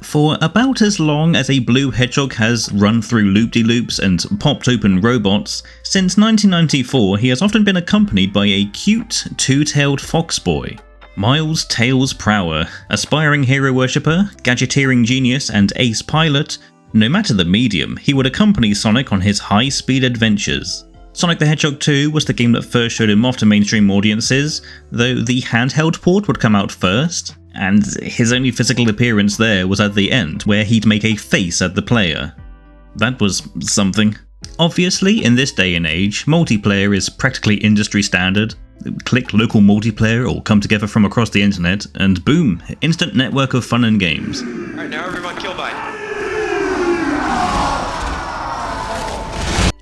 For about as long as a blue hedgehog has run through loop-de-loops and popped open robots, since 1994 he has often been accompanied by a cute, two-tailed fox boy. Miles Tails Prower, aspiring hero worshipper, gadgeteering genius and ace pilot, no matter the medium, he would accompany Sonic on his high-speed adventures. Sonic the Hedgehog 2 was the game that first showed him off to mainstream audiences, though the handheld port would come out first, and his only physical appearance there was at the end, where he'd make a face at the player. That was something. Obviously, in this day and age, multiplayer is practically industry standard. Click local multiplayer or come together from across the internet, and boom, instant network of fun and games. Alright, now everyone kill by.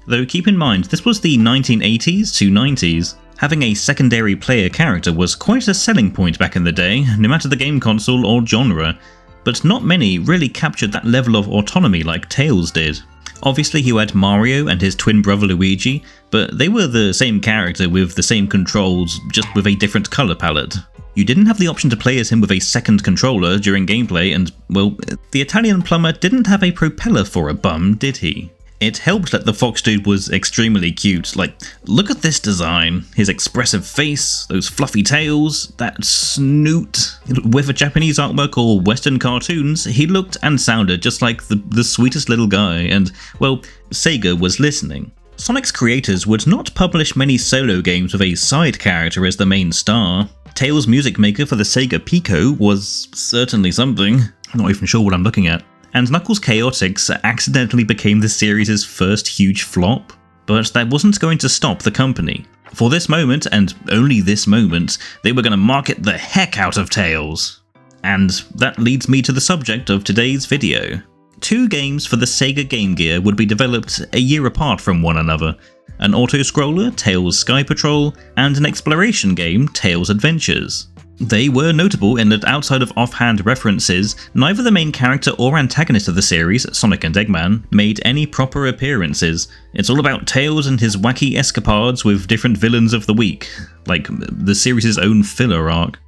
Though keep in mind, this was the 1980s to 90s. Having a secondary player character was quite a selling point back in the day, no matter the game console or genre, but not many really captured that level of autonomy like Tails did. Obviously you had Mario and his twin brother Luigi, but they were the same character with the same controls, just with a different colour palette. You didn't have the option to play as him with a second controller during gameplay, and, well, the Italian plumber didn't have a propeller for a bum, did he? It helped that the fox dude was extremely cute. Like, look at this design. His expressive face, those fluffy tails, that snoot. Whether Japanese artwork or Western cartoons, he looked and sounded just like the sweetest little guy, and, well, Sega was listening. Sonic's creators would not publish many solo games with a side character as the main star. Tails' music maker for the Sega Pico was certainly something. I'm not even sure what I'm looking at. And Knuckles Chaotix accidentally became the series' first huge flop, but that wasn't going to stop the company. For this moment, and only this moment, they were going to market the heck out of Tails. And that leads me to the subject of today's video. Two games for the Sega Game Gear would be developed a year apart from one another. An auto-scroller, Tails Skypatrol, and an exploration game, Tails Adventures. They were notable in that outside of offhand references, neither the main character or antagonist of the series, Sonic and Eggman, made any proper appearances. It's all about Tails and his wacky escapades with different villains of the week, like the series' own filler arc.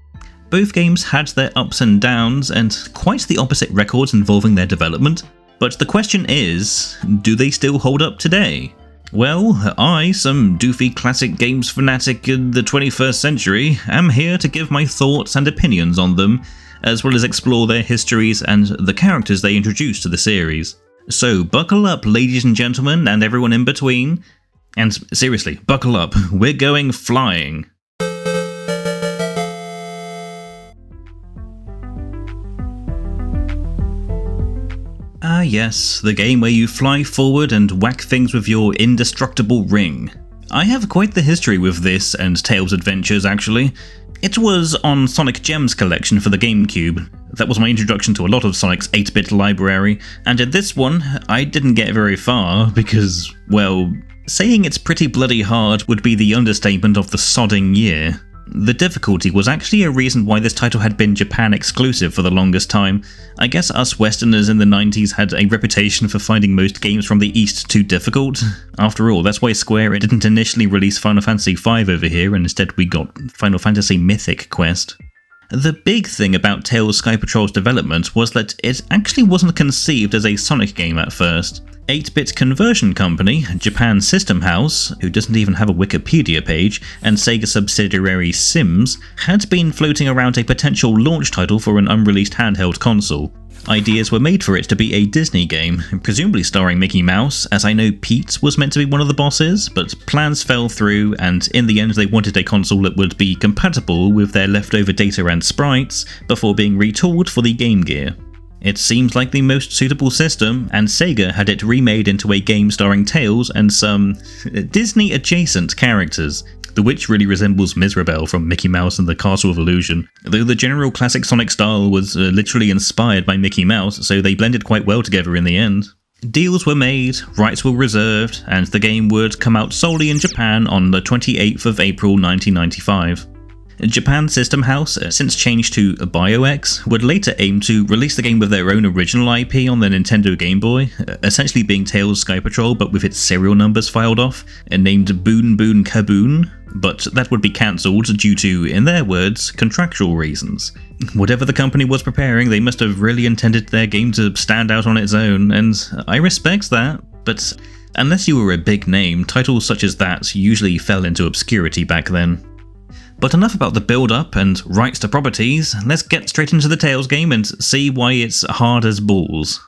Both games had their ups and downs, and quite the opposite records involving their development, but the question is, do they still hold up today? Well, I, some doofy classic games fanatic in the 21st century, am here to give my thoughts and opinions on them, as well as explore their histories and the characters they introduced to the series. So buckle up, ladies and gentlemen, and everyone in between. And seriously, buckle up, we're going flying. Ah yes, the game where you fly forward and whack things with your indestructible ring. I have quite the history with this and Tails Adventures actually. It was on Sonic Gems collection for the GameCube. That was my introduction to a lot of Sonic's 8-bit library, and in this one, I didn't get very far because, well, saying it's pretty bloody hard would be the understatement of the sodding year. The difficulty was actually a reason why this title had been Japan exclusive for the longest time. I guess us Westerners in the 90s had a reputation for finding most games from the East too difficult. After all, that's why Square didn't initially release Final Fantasy V over here, and instead we got Final Fantasy Mythic Quest. The big thing about Tails Skypatrol's development was that it actually wasn't conceived as a Sonic game at first. 8-bit conversion company, Japan System House, who doesn't even have a Wikipedia page, and Sega subsidiary Sims, had been floating around a potential launch title for an unreleased handheld console. Ideas were made for it to be a Disney game, presumably starring Mickey Mouse, as I know Pete was meant to be one of the bosses, but plans fell through, and in the end they wanted a console that would be compatible with their leftover data and sprites before being retooled for the Game Gear. It seems like the most suitable system, and Sega had it remade into a game starring Tails and some Disney-adjacent characters. The witch really resembles Mizrabel from Mickey Mouse and the Castle of Illusion, though the general classic Sonic style was literally inspired by Mickey Mouse, so they blended quite well together in the end. Deals were made, rights were reserved, and the game would come out solely in Japan on the 28th of April 1995. Japan System House, since changed to BioX, would later aim to release the game with their own original IP on the Nintendo Game Boy, essentially being Tails Skypatrol but with its serial numbers filed off, and named Boon Boon Kaboon, but that would be cancelled due to, in their words, contractual reasons. Whatever the company was preparing, they must have really intended their game to stand out on its own, and I respect that, but unless you were a big name, titles such as that usually fell into obscurity back then. But enough about the build-up and rights to properties, let's get straight into the Tails game and see why it's hard as balls.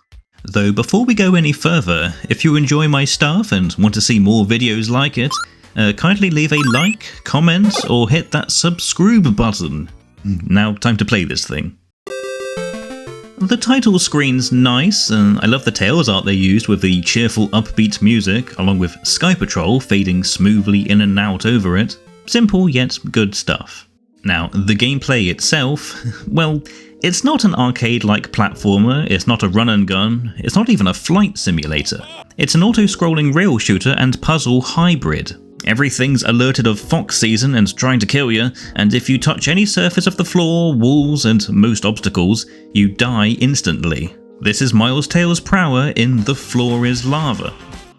Though before we go any further, if you enjoy my stuff and want to see more videos like it, kindly leave a like, comment, or hit that subscribe button. Now time to play this thing. The title screen's nice, and I love the Tails art they used with the cheerful upbeat music, along with Skypatrol fading smoothly in and out over it. Simple yet good stuff. Now, the gameplay itself, well, it's not an arcade-like platformer, it's not a run and gun, it's not even a flight simulator. It's an auto-scrolling rail shooter and puzzle hybrid. Everything's alerted of fox season and trying to kill you, and if you touch any surface of the floor, walls, and most obstacles, you die instantly. This is Miles Tails' Prower in The Floor is Lava.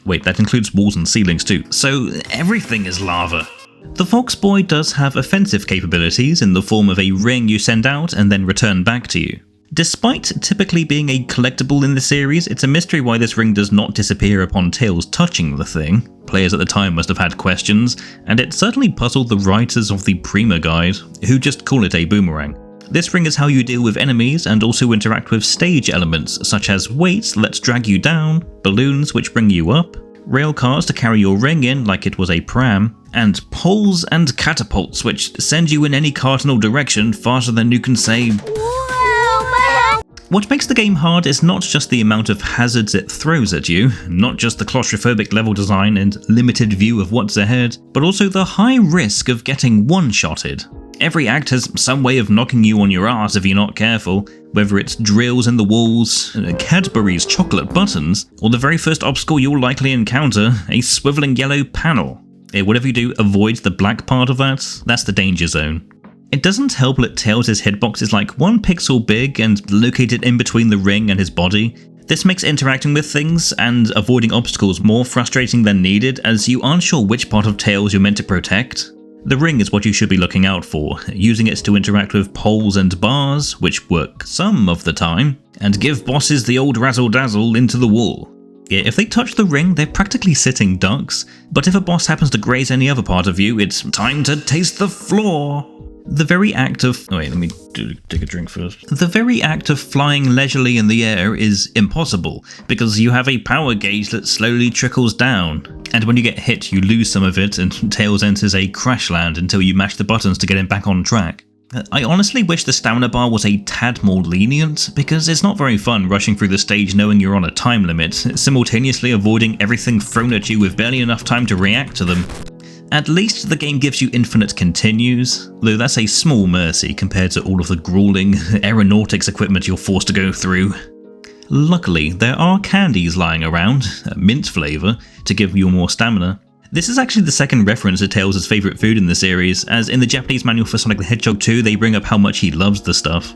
Wait, that includes walls and ceilings too, so everything is lava. The Fox Boy does have offensive capabilities in the form of a ring you send out and then return back to you. Despite typically being a collectible in the series, it's a mystery why this ring does not disappear upon Tails touching the thing. Players at the time must have had questions, and it certainly puzzled the writers of the Prima Guide, who just call it a boomerang. This ring is how you deal with enemies and also interact with stage elements such as weights that drag you down, balloons which bring you up, rail cars to carry your ring in like it was a pram, and poles and catapults which send you in any cardinal direction faster than you can say. What makes the game hard is not just the amount of hazards it throws at you, not just the claustrophobic level design and limited view of what's ahead, but also the high risk of getting one-shotted. Every act has some way of knocking you on your ass if you're not careful, whether it's drills in the walls, Cadbury's chocolate buttons, or the very first obstacle you'll likely encounter, a swiveling yellow panel. Whatever you do, avoid the black part of that, that's the danger zone. It doesn't help that Tails' hitbox is like 1 pixel big and located in between the ring and his body. This makes interacting with things and avoiding obstacles more frustrating than needed, as you aren't sure which part of Tails you're meant to protect. The ring is what you should be looking out for, using it to interact with poles and bars, which work some of the time, and give bosses the old razzle-dazzle into the wall. Yeah, if they touch the ring, they're practically sitting ducks, but if a boss happens to graze any other part of you, it's time to taste the floor! The very act of... Oh wait, let me take a drink first. The very act of flying leisurely in the air is impossible, because you have a power gauge that slowly trickles down, and when you get hit you lose some of it and Tails enters a crash land until you mash the buttons to get him back on track. I honestly wish the stamina bar was a tad more lenient, because it's not very fun rushing through the stage knowing you're on a time limit, simultaneously avoiding everything thrown at you with barely enough time to react to them. At least the game gives you infinite continues, though that's a small mercy compared to all of the grueling aeronautics equipment you're forced to go through. Luckily, there are candies lying around, mint flavour, to give you more stamina. This is actually the second reference to Tails' favourite food in the series, as in the Japanese manual for Sonic the Hedgehog 2 they bring up how much he loves the stuff.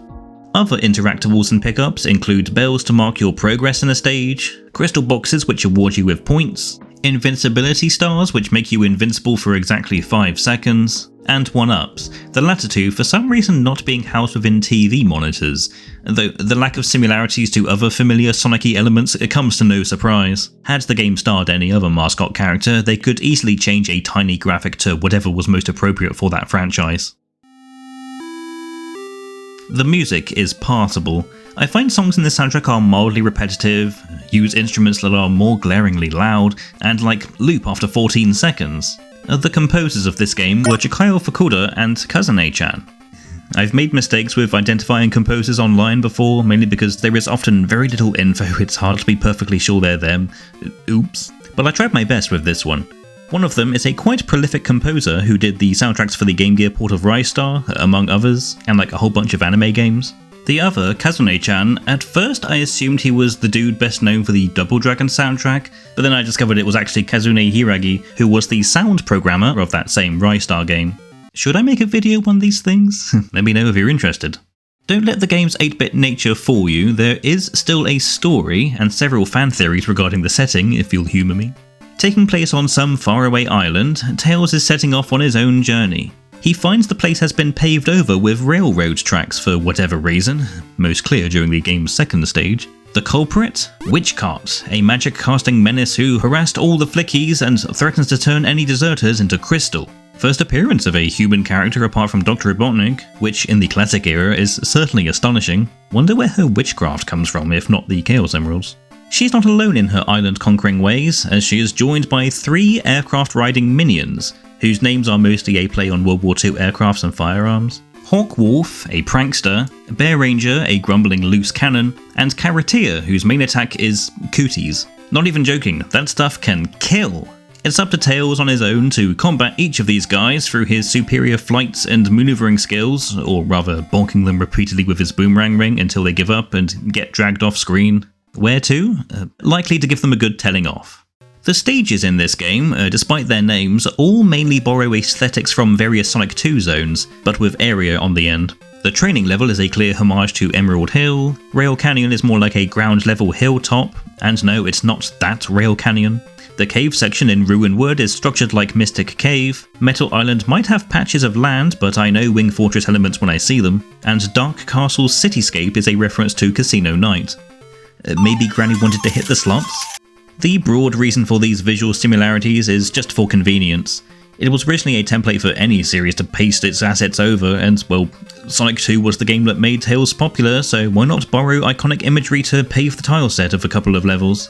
Other interactables and pickups include bells to mark your progress in a stage, crystal boxes which award you with points, invincibility stars which make you invincible for exactly 5 seconds, and 1-ups, the latter two for some reason not being housed within TV monitors, though the lack of similarities to other familiar Sonic-y elements comes to no surprise. Had the game starred any other mascot character, they could easily change a tiny graphic to whatever was most appropriate for that franchise. The music is passable. I find songs in the soundtrack are mildly repetitive, use instruments that are more glaringly loud, and loop after 14 seconds. The composers of this game were Chikayo Fukuda and Kazune-chan. I've made mistakes with identifying composers online before, mainly because there is often very little info, it's hard to be perfectly sure they're them. Oops. But I tried my best with this one. One of them is a quite prolific composer who did the soundtracks for the Game Gear port of Ristar, among others, and a whole bunch of anime games. The other, Kazune-chan, at first I assumed he was the dude best known for the Double Dragon soundtrack, but then I discovered it was actually Kazune Hiragi, who was the sound programmer of that same Ristar game. Should I make a video on these things? Let me know if you're interested. Don't let the game's 8-bit nature fool you, there is still a story and several fan theories regarding the setting, if you'll humour me. Taking place on some faraway island, Tails is setting off on his own journey. He finds the place has been paved over with railroad tracks for whatever reason, most clear during the game's second stage. The culprit? Witchcart, a magic-casting menace who harassed all the flickies and threatens to turn any deserters into crystal. First appearance of a human character apart from Dr. Robotnik, which in the classic era is certainly astonishing. Wonder where her witchcraft comes from, if not the Chaos Emeralds. She's not alone in her island-conquering ways, as she is joined by 3 aircraft-riding minions, whose names are mostly a play on World War II aircrafts and firearms. Hawk Wolf, a prankster, Bear Ranger, a grumbling loose cannon, and Karatea, whose main attack is cooties. Not even joking, that stuff can kill! It's up to Tails on his own to combat each of these guys through his superior flight and maneuvering skills, or rather bonking them repeatedly with his boomerang ring until they give up and get dragged off screen. Where to? Likely to give them a good telling off. The stages in this game, despite their names, all mainly borrow aesthetics from various Sonic 2 zones, but with area on the end. The training level is a clear homage to Emerald Hill, Rail Canyon is more like a ground level hilltop, and no, it's not that Rail Canyon. The cave section in Ruin Wood is structured like Mystic Cave, Metal Island might have patches of land, but I know Wing Fortress elements when I see them, and Dark Castle's cityscape is a reference to Casino Night. Maybe Granny wanted to hit the slots? The broad reason for these visual similarities is just for convenience. It was originally a template for any series to paste its assets over, and well, Sonic 2 was the game that made Tails popular, so why not borrow iconic imagery to pave the tile set of a couple of levels?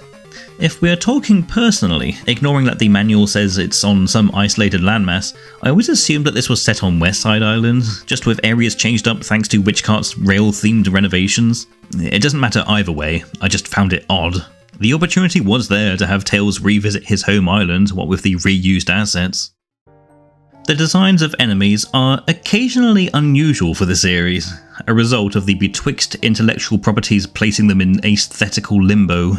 If we're talking personally, ignoring that the manual says it's on some isolated landmass, I always assumed that this was set on West Side Island, just with areas changed up thanks to Witchcart's rail-themed renovations. It doesn't matter either way, I just found it odd. The opportunity was there to have Tails revisit his home island, what with the reused assets. The designs of enemies are occasionally unusual for the series, a result of the betwixt intellectual properties placing them in aesthetical limbo.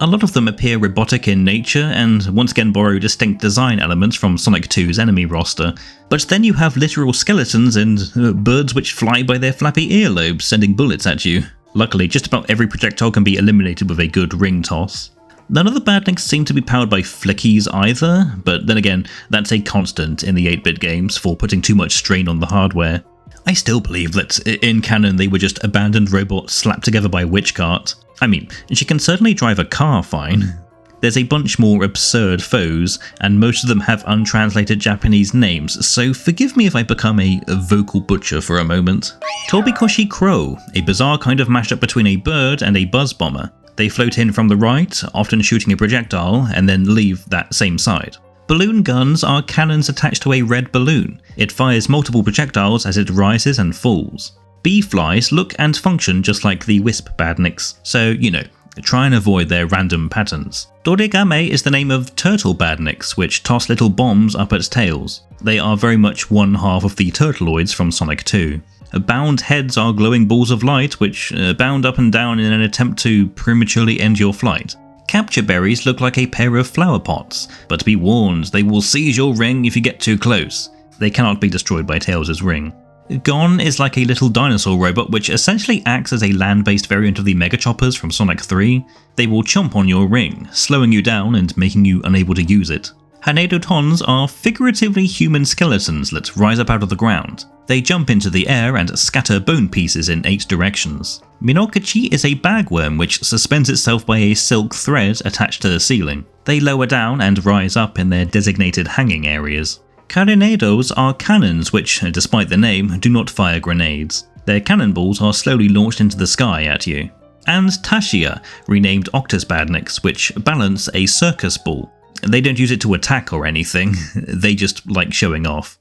A lot of them appear robotic in nature and once again borrow distinct design elements from Sonic 2's enemy roster, but then you have literal skeletons and birds which fly by their flappy earlobes sending bullets at you. Luckily, just about every projectile can be eliminated with a good ring toss. None of the badniks seem to be powered by flickies either, but then again, that's a constant in the 8-bit games for putting too much strain on the hardware. I still believe that in canon they were just abandoned robots slapped together by Witchcart. I mean, she can certainly drive a car fine. There's a bunch more absurd foes, and most of them have untranslated Japanese names, so forgive me if I become a vocal butcher for a moment. Tobikoshi Crow, a bizarre kind of mashup between a bird and a buzz bomber. They float in from the right, often shooting a projectile, and then leave that same side. Balloon guns are cannons attached to a red balloon. It fires multiple projectiles as it rises and falls. Bee flies look and function just like the Wisp badniks, so, you know, try and avoid their random patterns. Dorigame is the name of turtle badniks, which toss little bombs up at Tails. They are very much one half of the Turtleoids from Sonic 2. Bound heads are glowing balls of light, which bound up and down in an attempt to prematurely end your flight. Capture berries look like a pair of flower pots, but be warned, they will seize your ring if you get too close. They cannot be destroyed by Tails' ring. Gon is like a little dinosaur robot which essentially acts as a land-based variant of the Mega Choppers from Sonic 3. They will chomp on your ring, slowing you down and making you unable to use it. Hanedotons are figuratively human skeletons that rise up out of the ground. They jump into the air and scatter bone pieces in 8 directions. Minokachi is a bagworm which suspends itself by a silk thread attached to the ceiling. They lower down and rise up in their designated hanging areas. Carinedos are cannons which, despite the name, do not fire grenades. Their cannonballs are slowly launched into the sky at you. And Tashia, renamed Octus Badniks, which balance a circus ball. They don't use it to attack or anything, they just like showing off.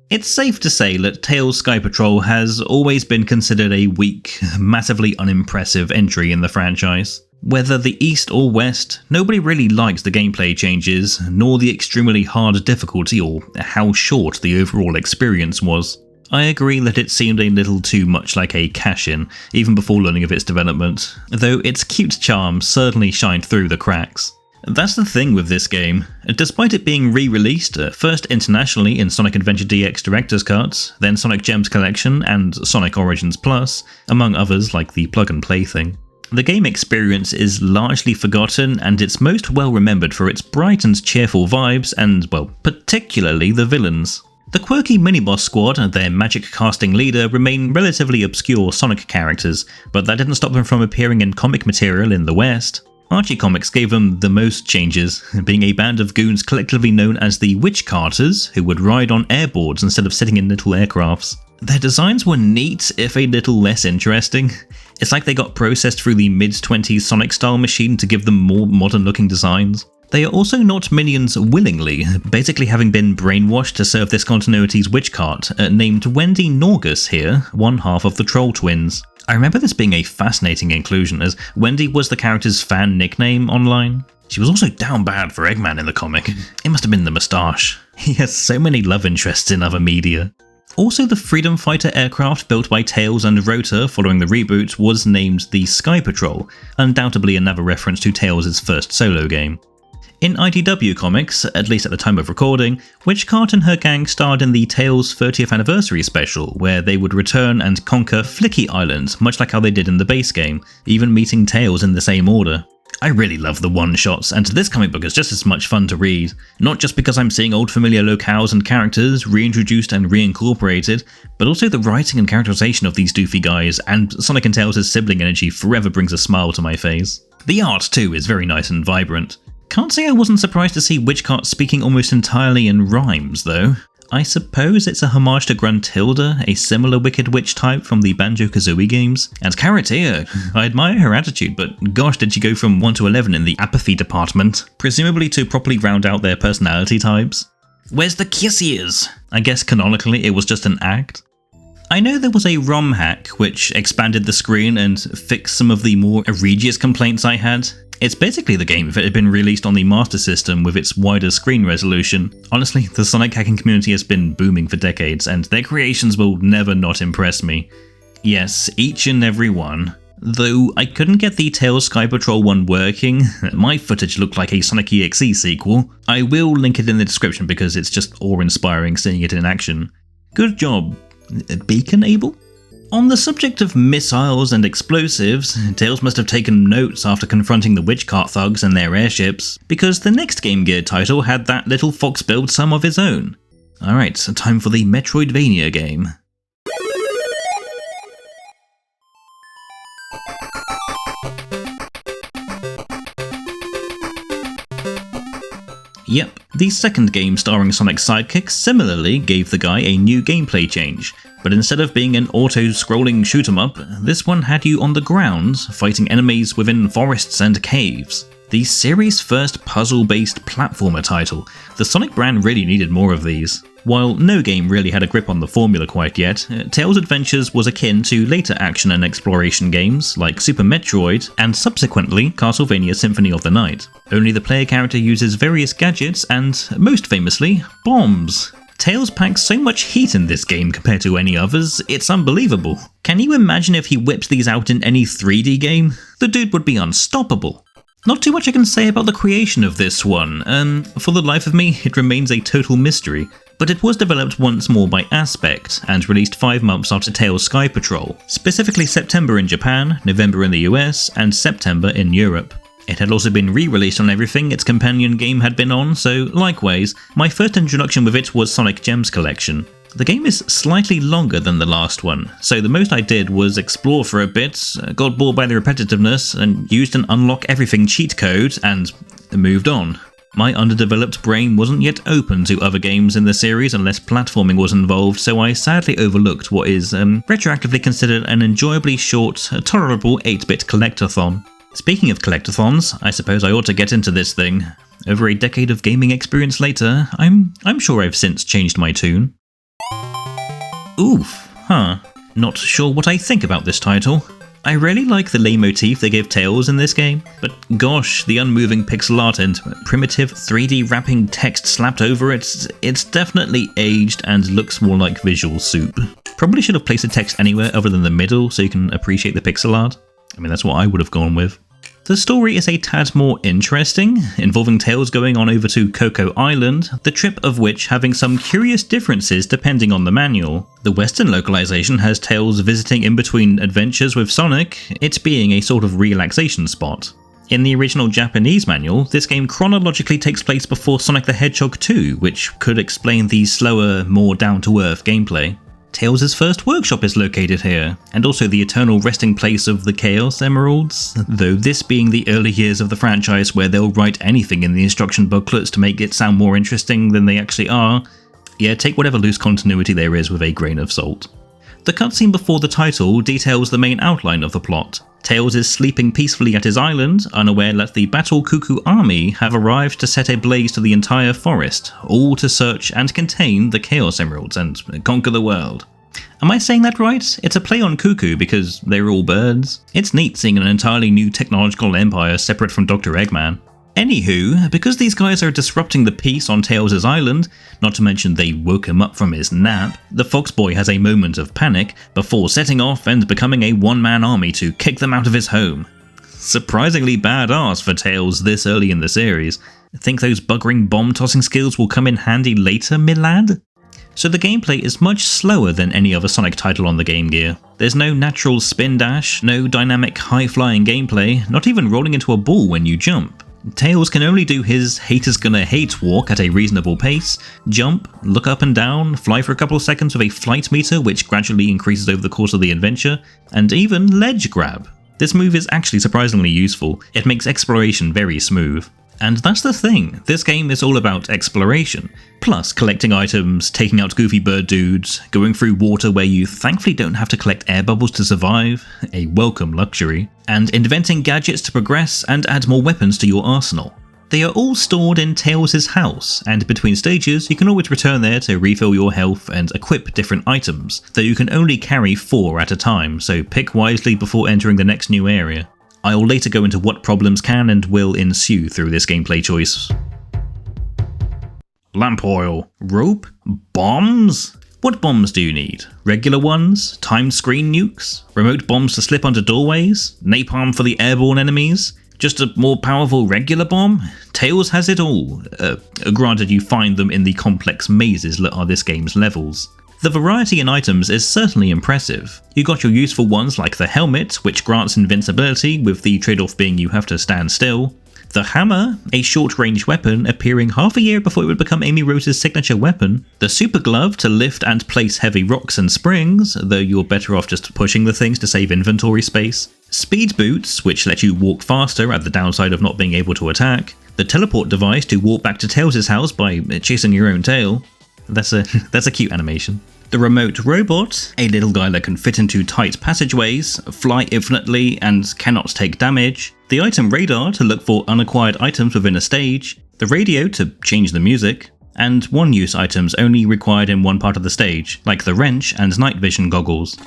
It's safe to say that Tails Skypatrol has always been considered a weak, massively unimpressive entry in the franchise. Whether the East or West, nobody really liked the gameplay changes, nor the extremely hard difficulty or how short the overall experience was. I agree that it seemed a little too much like a cash-in, even before learning of its development, though its cute charm certainly shined through the cracks. That's the thing with this game. Despite it being re-released, first internationally in Sonic Adventure DX Director's Cut, then Sonic Gems Collection and Sonic Origins Plus, among others like the plug-and-play thing, the game experience is largely forgotten and it's most well remembered for its bright and cheerful vibes and, well, particularly the villains. The quirky mini-boss squad and their magic casting leader remain relatively obscure Sonic characters, but that didn't stop them from appearing in comic material in the West. Archie Comics gave them the most changes, being a band of goons collectively known as the Witch Carters, who would ride on airboards instead of sitting in little aircrafts. Their designs were neat, if a little less interesting. It's like they got processed through the mid-20s Sonic-style machine to give them more modern-looking designs. They are also not minions willingly, basically having been brainwashed to serve this continuity's witch cart, named Wendy Norgus here, one half of the Troll Twins. I remember this being a fascinating inclusion, as Wendy was the character's fan nickname online. She was also down bad for Eggman in the comic. It must have been the moustache. He has so many love interests in other media. Also, the Freedom Fighter aircraft built by Tails and Rotor following the reboot was named the Skypatrol, undoubtedly another reference to Tails' first solo game. In IDW Comics, at least at the time of recording, Witchcart and her gang starred in the Tails 30th Anniversary special, where they would return and conquer Flicky Island, much like how they did in the base game, even meeting Tails in the same order. I really love the one-shots, and this comic book is just as much fun to read, not just because I'm seeing old familiar locales and characters reintroduced and reincorporated, but also the writing and characterization of these doofy guys, and Sonic and Tails' sibling energy forever brings a smile to my face. The art, too, is very nice and vibrant. Can't say I wasn't surprised to see Witchcart speaking almost entirely in rhymes, though. I suppose it's a homage to Gruntilda, a similar Wicked Witch type from the Banjo-Kazooie games. And Caratea, I admire her attitude, but gosh did she go from 1 to 11 in the apathy department, presumably to properly round out their personality types. Where's the kissies? I guess canonically it was just an act. I know there was a ROM hack which expanded the screen and fixed some of the more egregious complaints I had. It's basically the game if it had been released on the Master System with its wider screen resolution. Honestly, the Sonic hacking community has been booming for decades, and their creations will never not impress me. Yes, each and every one. Though I couldn't get the Tails Skypatrol one working, my footage looked like a Sonic EXE sequel. I will link it in the description because it's just awe-inspiring seeing it in action. Good job, Beacon Able? On the subject of missiles and explosives, Tails must have taken notes after confronting the Witchcart thugs and their airships, because the next Game Gear title had that little fox build some of his own. Alright, so time for the Metroidvania game. Yep, the second game starring Sonic's sidekick similarly gave the guy a new gameplay change, but instead of being an auto-scrolling shoot-'em-up, this one had you on the ground, fighting enemies within forests and caves. The series' first puzzle-based platformer title, the Sonic brand really needed more of these. While no game really had a grip on the formula quite yet, Tails' Adventures was akin to later action and exploration games like Super Metroid and subsequently Castlevania Symphony of the Night. Only the player character uses various gadgets and, most famously, bombs. Tails packs so much heat in this game compared to any others, it's unbelievable. Can you imagine if he whips these out in any 3D game? The dude would be unstoppable. Not too much I can say about the creation of this one, and for the life of me, it remains a total mystery. But it was developed once more by Aspect, and released 5 months after Tails Skypatrol, specifically September in Japan, November in the US, and September in Europe. It had also been re-released on everything its companion game had been on, so likewise, my first introduction with it was Sonic Gems Collection. The game is slightly longer than the last one, so the most I did was explore for a bit, got bored by the repetitiveness, and used an unlock everything cheat code, and moved on. My underdeveloped brain wasn't yet open to other games in the series unless platforming was involved, so I sadly overlooked what is retroactively considered an enjoyably short, tolerable 8-bit collectathon. Speaking of collectathons, I suppose I ought to get into this thing. Over a decade of gaming experience later, I'm sure I've since changed my tune. Oof, Not sure what I think about this title. I really like the leitmotif they give Tails in this game, but gosh, the unmoving pixel art and primitive 3D wrapping text slapped over it, it's definitely aged and looks more like visual soup. Probably should have placed the text anywhere other than the middle so you can appreciate the pixel art. I mean, that's what I would have gone with. The story is a tad more interesting, involving Tails going on over to Coco Island, the trip of which having some curious differences depending on the manual. The Western localization has Tails visiting in between adventures with Sonic, it being a sort of relaxation spot. In the original Japanese manual, this game chronologically takes place before Sonic the Hedgehog 2, which could explain the slower, more down-to-earth gameplay. Tails' first workshop is located here, and also the eternal resting place of the Chaos Emeralds, though this being the early years of the franchise where they'll write anything in the instruction booklets to make it sound more interesting than they actually are. Yeah, take whatever loose continuity there is with a grain of salt. The cutscene before the title details the main outline of the plot. Tails is sleeping peacefully at his island, unaware that the Battle Cuckoo army have arrived to set ablaze to the entire forest, all to search and contain the Chaos Emeralds and conquer the world. Am I saying that right? It's a play on cuckoo because they're all birds. It's neat seeing an entirely new technological empire separate from Dr. Eggman. Anywho, because these guys are disrupting the peace on Tails' island, not to mention they woke him up from his nap, the Fox Boy has a moment of panic before setting off and becoming a one-man army to kick them out of his home. Surprisingly badass for Tails this early in the series. Think those buggering bomb-tossing skills will come in handy later, milad? So the gameplay is much slower than any other Sonic title on the Game Gear. There's no natural spin dash, no dynamic high-flying gameplay, not even rolling into a ball when you jump. Tails can only do his haters gonna hate walk at a reasonable pace, jump, look up and down, fly for a couple of seconds with a flight meter which gradually increases over the course of the adventure, and even ledge grab. This move is actually surprisingly useful, it makes exploration very smooth. And that's the thing, this game is all about exploration, plus collecting items, taking out goofy bird dudes, going through water where you thankfully don't have to collect air bubbles to survive, a welcome luxury, and inventing gadgets to progress and add more weapons to your arsenal. They are all stored in Tails' house, and between stages you can always return there to refill your health and equip different items, though you can only carry 4 at a time, so pick wisely before entering the next new area. I'll later go into what problems can and will ensue through this gameplay choice. Lamp oil, rope, bombs? What bombs do you need? Regular ones? Timed screen nukes? Remote bombs to slip under doorways? Napalm for the airborne enemies? Just a more powerful regular bomb? Tails has it all. Granted, you find them in the complex mazes that are this game's levels. The variety in items is certainly impressive. You got your useful ones like the helmet, which grants invincibility with the trade-off being you have to stand still. The hammer, a short-range weapon appearing half a year before it would become Amy Rose's signature weapon. The super glove to lift and place heavy rocks and springs, though you're better off just pushing the things to save inventory space. Speed boots, which let you walk faster at the downside of not being able to attack. The teleport device to walk back to Tails' house by chasing your own tail. That's a cute animation. The remote robot, a little guy that can fit into tight passageways, fly infinitely and cannot take damage. The item radar to look for unacquired items within a stage. The radio to change the music. And one-use items only required in one part of the stage, like the wrench and night vision goggles.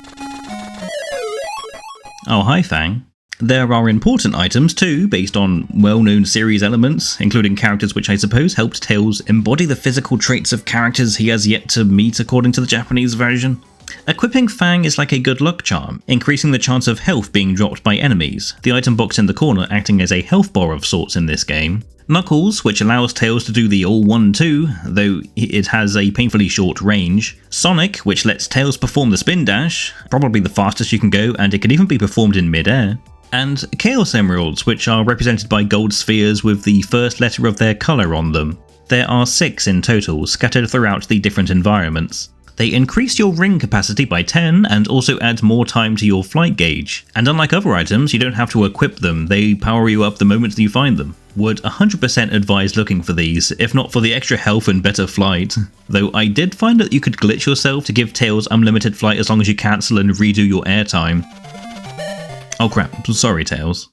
Oh hi Fang. There are important items too, based on well-known series elements, including characters which I suppose helped Tails embody the physical traits of characters he has yet to meet according to the Japanese version. Equipping Fang is like a good luck charm, increasing the chance of health being dropped by enemies, the item box in the corner acting as a health bar of sorts in this game. Knuckles, which allows Tails to do the all 1-2, though it has a painfully short range. Sonic, which lets Tails perform the spin dash, probably the fastest you can go, and it can even be performed in mid-air. And Chaos Emeralds, which are represented by gold spheres with the first letter of their colour on them. There are 6 in total, scattered throughout the different environments. They increase your ring capacity by 10 and also add more time to your flight gauge. And unlike other items, you don't have to equip them, they power you up the moment that you find them. Would 100% advise looking for these, if not for the extra health and better flight. Though I did find that you could glitch yourself to give Tails unlimited flight as long as you cancel and redo your airtime. Oh crap, sorry Tails.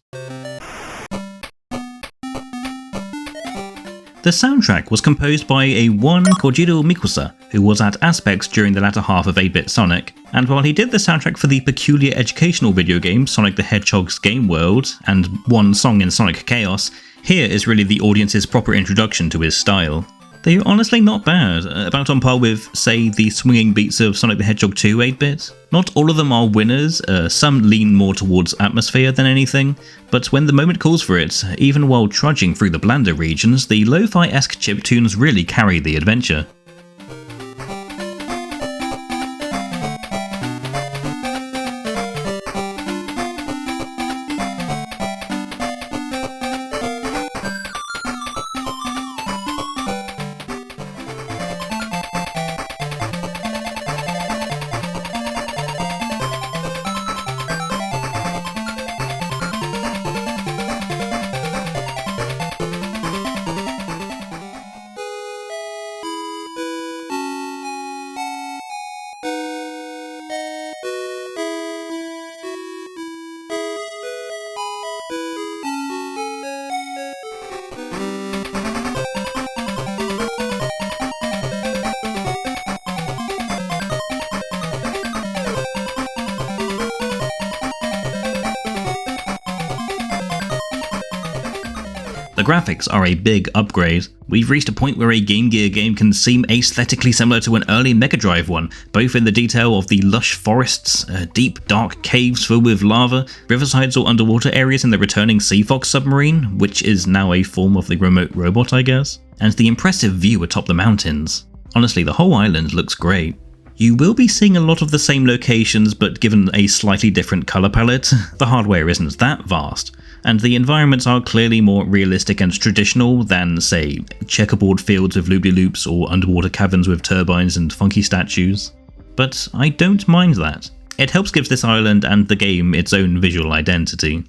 The soundtrack was composed by a one Kojiro Mikusa, who was at Aspects during the latter half of 8-bit Sonic, and while he did the soundtrack for the peculiar educational video game Sonic the Hedgehog's Game World, and one song in Sonic Chaos, here is really the audience's proper introduction to his style. They're honestly not bad, about on par with, say, the swinging beats of Sonic the Hedgehog 2 8-bit. Not all of them are winners, some lean more towards atmosphere than anything, but when the moment calls for it, even while trudging through the blander regions, the lo-fi-esque chiptunes really carry the adventure. The graphics are a big upgrade. We've reached a point where a Game Gear game can seem aesthetically similar to an early Mega Drive one, both in the detail of the lush forests, deep dark caves filled with lava, riversides or underwater areas in the returning Sea Fox submarine, which is now a form of the remote robot I guess, and the impressive view atop the mountains. Honestly, the whole island looks great. You will be seeing a lot of the same locations, but given a slightly different colour palette. The hardware isn't that vast, and the environments are clearly more realistic and traditional than, say, checkerboard fields with loop-de-loops or underwater caverns with turbines and funky statues. But I don't mind that. It helps give this island and the game its own visual identity.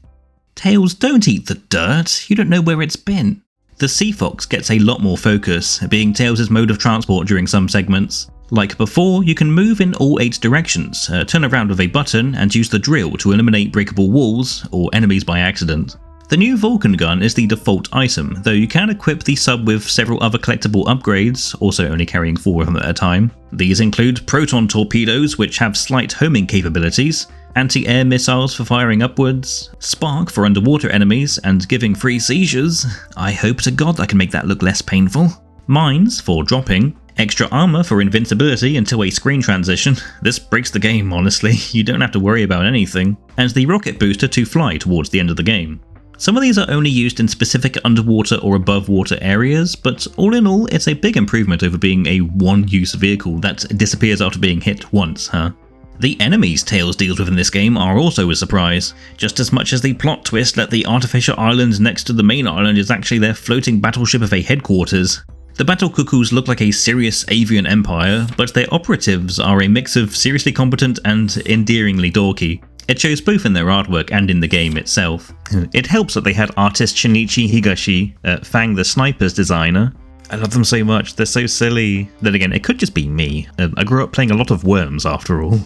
Tails, don't eat the dirt, you don't know where it's been. The Sea Fox gets a lot more focus, being Tails' mode of transport during some segments. Like before, you can move in all 8 directions, turn around with a button, and use the drill to eliminate breakable walls or enemies by accident. The new Vulcan gun is the default item, though you can equip the sub with several other collectible upgrades, also only carrying 4 of them at a time. These include proton torpedoes, which have slight homing capabilities, anti-air missiles for firing upwards, spark for underwater enemies and giving free seizures. I hope to God I can make that look less painful. Mines for dropping, extra armor for invincibility until a screen transition. This breaks the game, honestly, you don't have to worry about anything. And the rocket booster to fly towards the end of the game. Some of these are only used in specific underwater or above water areas, but all in all, it's a big improvement over being a one-use vehicle that disappears after being hit once, huh? The enemies Tails deals with in this game are also a surprise, just as much as the plot twist that the artificial island next to the main island is actually their floating battleship of a headquarters. The Battle Cuckoos look like a serious avian empire, but their operatives are a mix of seriously competent and endearingly dorky. It shows both in their artwork and in the game itself. It helps that they had artist Shinichi Higashi, Fang the Sniper's designer. I love them so much, they're so silly. Then again, it could just be me. I grew up playing a lot of Worms after all.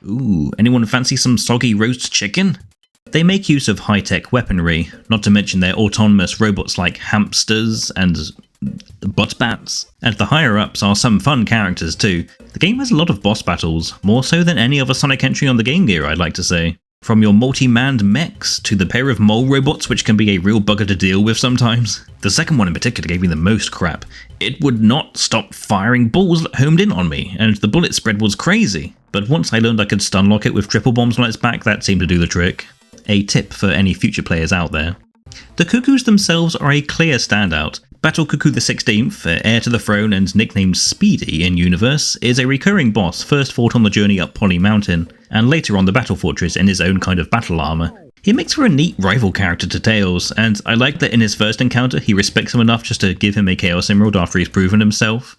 Ooh, anyone fancy some soggy roast chicken? They make use of high-tech weaponry, not to mention their autonomous robots like hamsters and butt bats. And the higher-ups are some fun characters too. The game has a lot of boss battles, more so than any other Sonic entry on the Game Gear, I'd like to say. From your multi-manned mechs to the pair of mole robots, which can be a real bugger to deal with sometimes. The second one in particular gave me the most crap. It would not stop firing balls that homed in on me, and the bullet spread was crazy. But once I learned I could stun lock it with triple bombs on its back, that seemed to do the trick. A tip for any future players out there. The Cuckoos themselves are a clear standout. Battle Cuckoo the 16th, heir to the throne and nicknamed Speedy in universe, is a recurring boss first fought on the journey up Poly Mountain, and later on the Battle Fortress in his own kind of battle armor. He makes for a neat rival character to Tails, and I like that in his first encounter he respects him enough just to give him a Chaos Emerald after he's proven himself.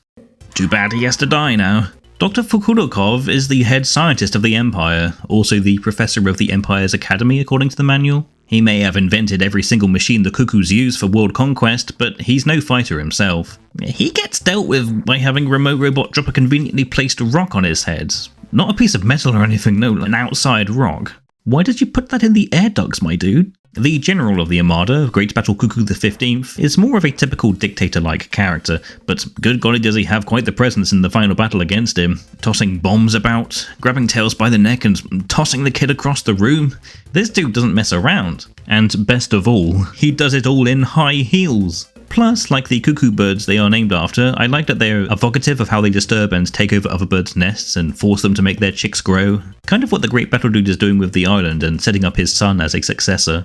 Too bad he has to die now. Dr. Fukurokov is the head scientist of the Empire, also the professor of the Empire's Academy according to the manual. He may have invented every single machine the Cuckoos use for world conquest, but he's no fighter himself. He gets dealt with by having Remote Robot drop a conveniently placed rock on his head. Not a piece of metal or anything, no, an outside rock. Why did you put that in the air ducts, my dude? The general of the Armada, Great Battle Cuckoo the 15th, is more of a typical dictator-like character, but good golly does he have quite the presence in the final battle against him, tossing bombs about, grabbing Tails by the neck and tossing the kid across the room. This dude doesn't mess around, and best of all, he does it all in high heels. Plus, like the cuckoo birds they are named after, I like that they're evocative of how they disturb and take over other birds' nests and force them to make their chicks grow. Kind of what the Great Battle Dude is doing with the island and setting up his son as a successor.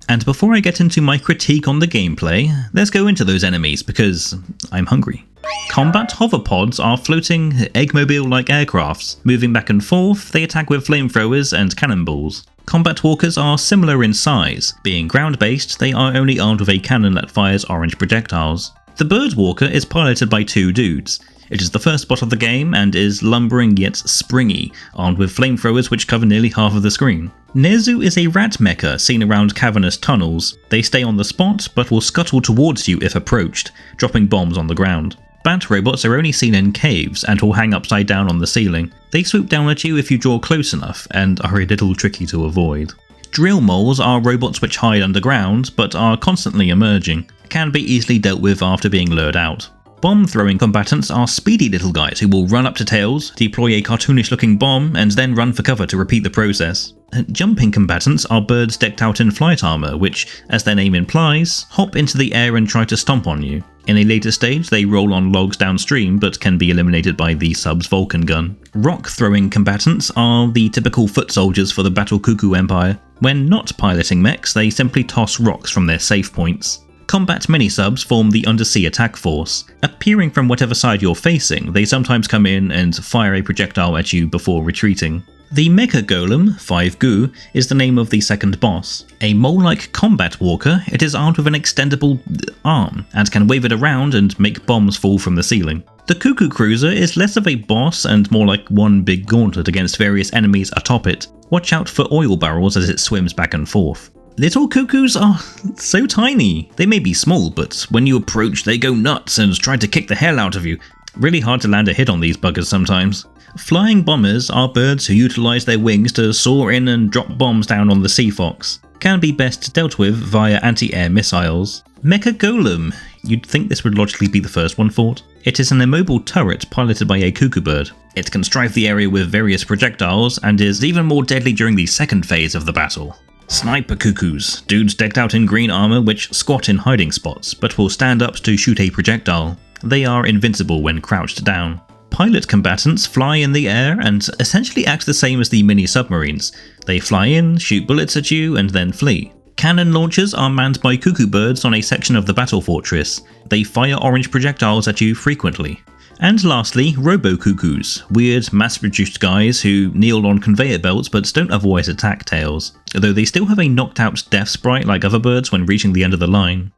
And before I get into my critique on the gameplay, let's go into those enemies because I'm hungry. Combat hoverpods are floating eggmobile-like aircrafts. Moving back and forth, they attack with flamethrowers and cannonballs. Combat walkers are similar in size. Being ground-based, they are only armed with a cannon that fires orange projectiles. The bird walker is piloted by two dudes. It is the first bot of the game and is lumbering yet springy, armed with flamethrowers which cover nearly half of the screen. Nezu is a rat mecha seen around cavernous tunnels. They stay on the spot but will scuttle towards you if approached, dropping bombs on the ground. Bat robots are only seen in caves and will hang upside down on the ceiling. They swoop down at you if you draw close enough and are a little tricky to avoid. Drill moles are robots which hide underground but are constantly emerging, can be easily dealt with after being lured out. Bomb-throwing combatants are speedy little guys who will run up to tails, deploy a cartoonish-looking bomb, and then run for cover to repeat the process. Jumping combatants are birds decked out in flight armor, which, as their name implies, hop into the air and try to stomp on you. In a later stage, they roll on logs downstream, but can be eliminated by the sub's Vulcan gun. Rock-throwing combatants are the typical foot soldiers for the Battle Cuckoo Empire. When not piloting mechs, they simply toss rocks from their safe points. Combat mini-subs form the Undersea Attack Force. Appearing from whatever side you're facing, they sometimes come in and fire a projectile at you before retreating. The Mecha Golem, 5Gu, is the name of the second boss. A mole-like combat walker, it is armed with an extendable arm, and can wave it around and make bombs fall from the ceiling. The Cuckoo Cruiser is less of a boss and more like one big gauntlet against various enemies atop it. Watch out for oil barrels as it swims back and forth. Little cuckoos are so tiny. They may be small, but when you approach they go nuts and try to kick the hell out of you. Really hard to land a hit on these buggers sometimes. Flying bombers are birds who utilise their wings to soar in and drop bombs down on the Sea Fox. Can be best dealt with via anti-air missiles. Mecha Golem. You'd think this would logically be the first one fought. It is an immobile turret piloted by a cuckoo bird. It can strife the area with various projectiles and is even more deadly during the second phase of the battle. Sniper cuckoos, dudes decked out in green armor which squat in hiding spots, but will stand up to shoot a projectile. They are invincible when crouched down. Pilot combatants fly in the air and essentially act the same as the mini submarines. They fly in, shoot bullets at you, and then flee. Cannon launchers are manned by cuckoo birds on a section of the battle fortress. They fire orange projectiles at you frequently. And lastly, robo-cuckoos, weird, mass-produced guys who kneel on conveyor belts but don't otherwise attack tails, though they still have a knocked-out death sprite like other birds when reaching the end of the line.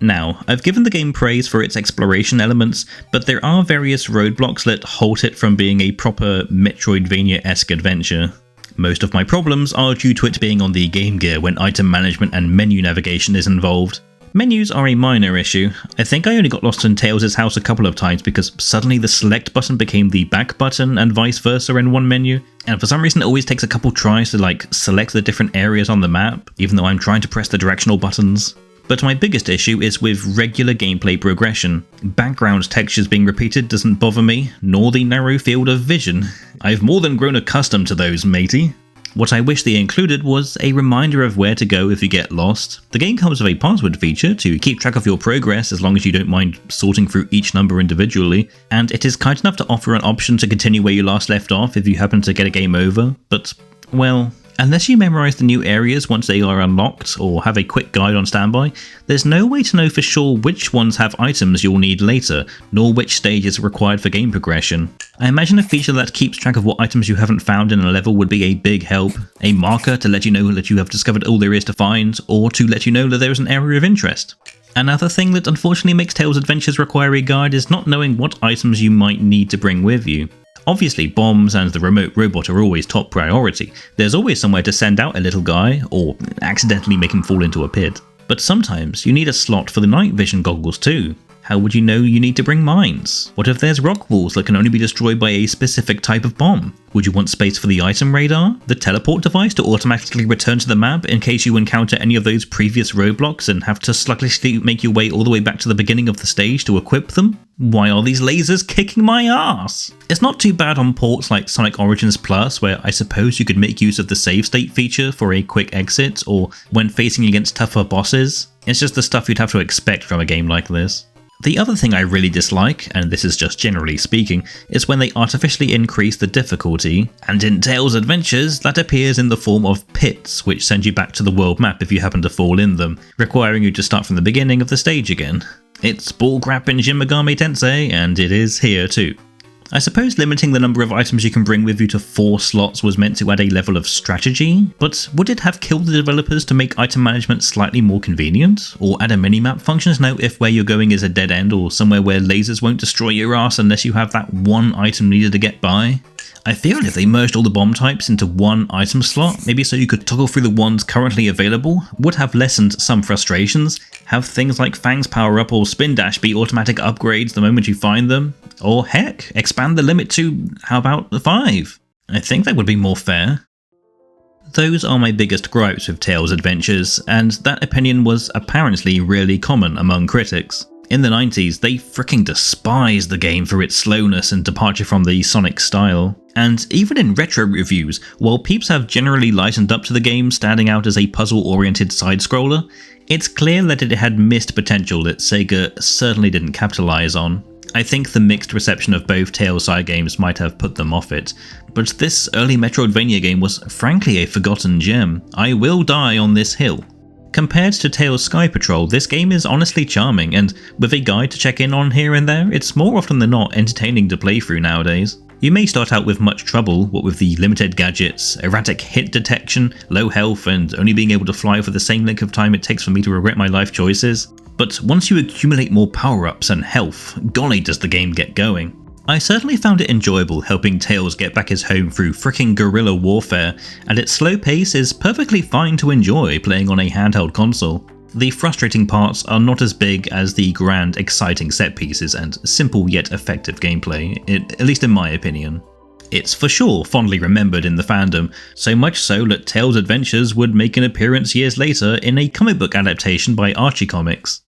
Now, I've given the game praise for its exploration elements, but there are various roadblocks that halt it from being a proper Metroidvania-esque adventure. Most of my problems are due to it being on the Game Gear when item management and menu navigation is involved. Menus are a minor issue. I think I only got lost in Tails' house a couple of times because suddenly the select button became the back button and vice versa in one menu, and for some reason it always takes a couple tries to select the different areas on the map, even though I'm trying to press the directional buttons. But my biggest issue is with regular gameplay progression. Background textures being repeated doesn't bother me, nor the narrow field of vision. I've more than grown accustomed to those, matey. What I wish they included was a reminder of where to go if you get lost. The game comes with a password feature to keep track of your progress as long as you don't mind sorting through each number individually, and it is kind enough to offer an option to continue where you last left off if you happen to get a game over, but, well, unless you memorize the new areas once they are unlocked or have a quick guide on standby, there's no way to know for sure which ones have items you'll need later, nor which stage is required for game progression. I imagine a feature that keeps track of what items you haven't found in a level would be a big help. A marker to let you know that you have discovered all there is to find, or to let you know that there is an area of interest. Another thing that unfortunately makes Tales Adventures require a guide is not knowing what items you might need to bring with you. Obviously, bombs and the remote robot are always top priority. There's always somewhere to send out a little guy, or accidentally make him fall into a pit. But sometimes you need a slot for the night vision goggles too. How would you know you need to bring mines? What if there's rock walls that can only be destroyed by a specific type of bomb? Would you want space for the item radar? The teleport device to automatically return to the map in case you encounter any of those previous roadblocks and have to sluggishly make your way all the way back to the beginning of the stage to equip them? Why are these lasers kicking my ass? It's not too bad on ports like Sonic Origins Plus, where I suppose you could make use of the save state feature for a quick exit, or when facing against tougher bosses. It's just the stuff you'd have to expect from a game like this. The other thing I really dislike, and this is just generally speaking, is when they artificially increase the difficulty, and in Tails' Adventures that appears in the form of pits, which send you back to the world map if you happen to fall in them, requiring you to start from the beginning of the stage again. It's bullcrap in Shin Megami Tensei, and it is here too. I suppose limiting the number of items you can bring with you to 4 slots was meant to add a level of strategy, but would it have killed the developers to make item management slightly more convenient? Or add a minimap function to know if where you're going is a dead end or somewhere where lasers won't destroy your ass unless you have that one item needed to get by? I feel if they merged all the bomb types into one item slot, maybe so you could toggle through the ones currently available, would have lessened some frustrations. Have things like Fang's power up or Spin Dash be automatic upgrades the moment you find them. Or heck, expand the limit to, how about 5? I think that would be more fair. Those are my biggest gripes with Tails' Adventures, and that opinion was apparently really common among critics. In the 90s, they fricking despised the game for its slowness and departure from the Sonic style. And even in retro reviews, while peeps have generally lightened up to the game standing out as a puzzle-oriented side-scroller, it's clear that it had missed potential that Sega certainly didn't capitalize on. I think the mixed reception of both Tails side games might have put them off it, but this early Metroidvania game was frankly a forgotten gem. I will die on this hill. Compared to Tails Skypatrol, this game is honestly charming, and with a guide to check in on here and there, it's more often than not entertaining to play through nowadays. You may start out with much trouble, what with the limited gadgets, erratic hit detection, low health, and only being able to fly for the same length of time it takes for me to regret my life choices. But once you accumulate more power-ups and health, golly does the game get going. I certainly found it enjoyable helping Tails get back his home through fricking guerrilla warfare, and its slow pace is perfectly fine to enjoy playing on a handheld console. The frustrating parts are not as big as the grand, exciting set pieces and simple yet effective gameplay, at least in my opinion. It's for sure fondly remembered in the fandom, so much so that Tails' Adventures would make an appearance years later in a comic book adaptation by Archie Comics.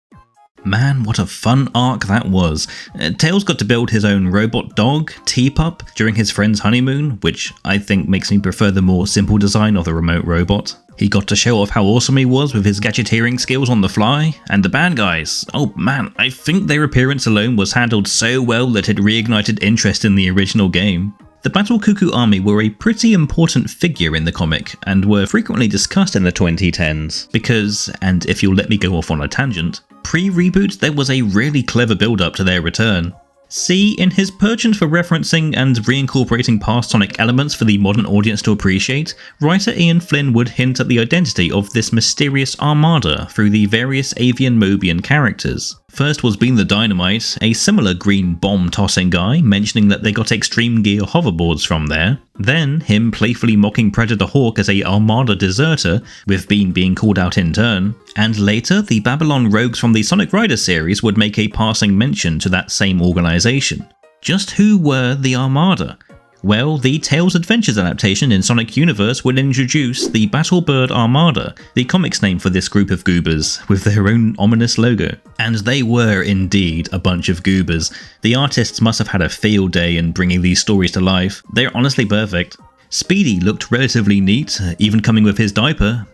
Man, what a fun arc that was. Tails got to build his own robot dog, Teapup, during his friend's honeymoon, which I think makes me prefer the more simple design of the remote robot. He got to show off how awesome he was with his gadgeteering skills on the fly, and the bad guys, oh man, I think their appearance alone was handled so well that it reignited interest in the original game. The Battle Cuckoo Army were a pretty important figure in the comic, and were frequently discussed in the 2010s, because, and if you'll let me go off on a tangent, pre-reboot there was a really clever build-up to their return. See, in his penchant for referencing and reincorporating past Sonic elements for the modern audience to appreciate, writer Ian Flynn would hint at the identity of this mysterious armada through the various avian Mobian characters. First was Bean the Dynamite, a similar green bomb-tossing guy, mentioning that they got Extreme Gear hoverboards from there. Then, him playfully mocking Predator Hawk as a Armada deserter, with Bean being called out in turn. And later, the Babylon Rogues from the Sonic Riders series would make a passing mention to that same organisation. Just who were the Armada? Well, the Tails' Adventures adaptation in Sonic Universe would introduce the Battlebird Armada, the comics name for this group of goobers, with their own ominous logo. And they were indeed a bunch of goobers. The artists must have had a field day in bringing these stories to life. They're honestly perfect. Speedy looked relatively neat, even coming with his diaper,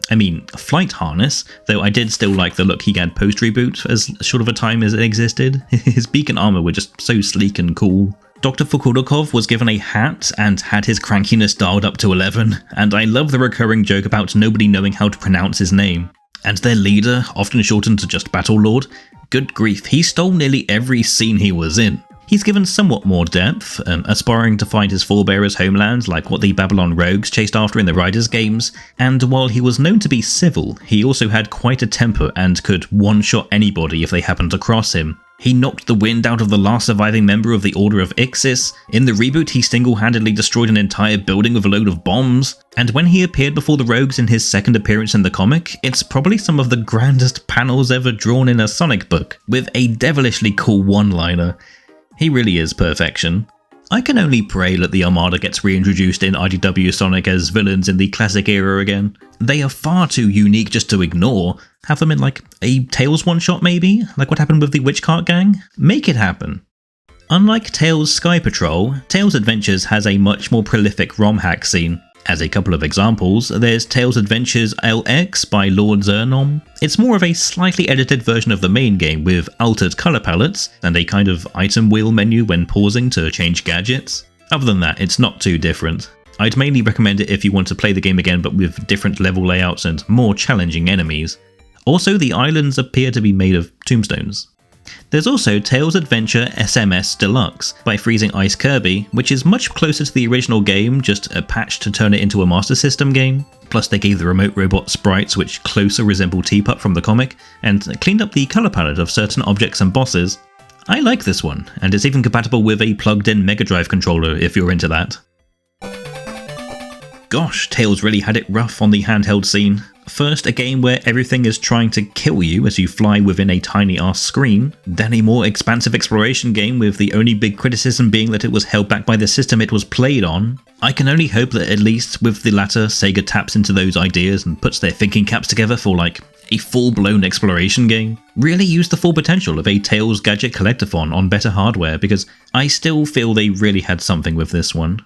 flight harness, though I did still like the look he had post-reboot as short of a time as it existed. His beacon armour were just so sleek and cool. Dr. Fukurokov was given a hat and had his crankiness dialed up to 11, and I love the recurring joke about nobody knowing how to pronounce his name. And their leader, often shortened to just Battlelord, good grief, he stole nearly every scene he was in. He's given somewhat more depth, aspiring to find his forebearers' homelands like what the Babylon Rogues chased after in the Riders games, and while he was known to be civil, he also had quite a temper and could one-shot anybody if they happened to cross him. He knocked the wind out of the last surviving member of the Order of Ixis. In the reboot, he single-handedly destroyed an entire building with a load of bombs. And when he appeared before the rogues in his second appearance in the comic, it's probably some of the grandest panels ever drawn in a Sonic book, with a devilishly cool one-liner. He really is perfection. I can only pray that the Armada gets reintroduced in IDW Sonic as villains in the classic era again. They are far too unique just to ignore. Have them in like a Tails one-shot maybe? Like what happened with the Witchcart Gang? Make it happen. Unlike Tails' Skypatrol, Tails Adventures has a much more prolific ROM hack scene. As a couple of examples, there's Tails Adventures LX by Lord Zernom. It's more of a slightly edited version of the main game with altered colour palettes and a kind of item wheel menu when pausing to change gadgets. Other than that, it's not too different. I'd mainly recommend it if you want to play the game again but with different level layouts and more challenging enemies. Also, the islands appear to be made of tombstones. There's also Tails Adventure SMS Deluxe by Freezing Ice Kirby, which is much closer to the original game, just a patch to turn it into a Master System game. Plus they gave the remote robot sprites which closer resemble Teapup from the comic, and cleaned up the colour palette of certain objects and bosses. I like this one, and it's even compatible with a plugged-in Mega Drive controller if you're into that. Gosh, Tails really had it rough on the handheld scene. First, a game where everything is trying to kill you as you fly within a tiny-ass screen, then a more expansive exploration game with the only big criticism being that it was held back by the system it was played on. I can only hope that at least with the latter, Sega taps into those ideas and puts their thinking caps together for like a full-blown exploration game. Really use the full potential of a Tails Gadget Collectathon on better hardware, because I still feel they really had something with this one.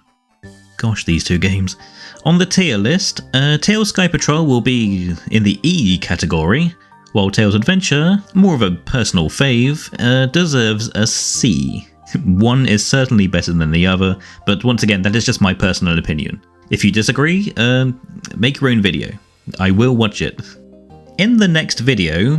Gosh, these two games. On the tier list, Tails Skypatrol will be in the E category, while Tails Adventure, more of a personal fave, deserves a C. One is certainly better than the other, but once again, that is just my personal opinion. If you disagree, make your own video. I will watch it. In the next video,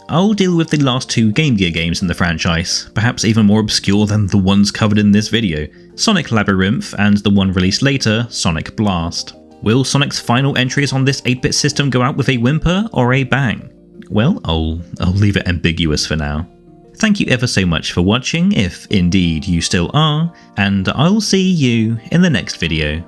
I'll deal with the last two Game Gear games in the franchise, perhaps even more obscure than the ones covered in this video, Sonic Labyrinth and the one released later, Sonic Blast. Will Sonic's final entries on this 8-bit system go out with a whimper or a bang? Well, I'll leave it ambiguous for now. Thank you ever so much for watching, if indeed you still are, and I'll see you in the next video.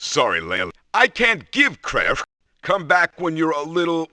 Sorry, Lale. I can't give credit. Come back when you're a little,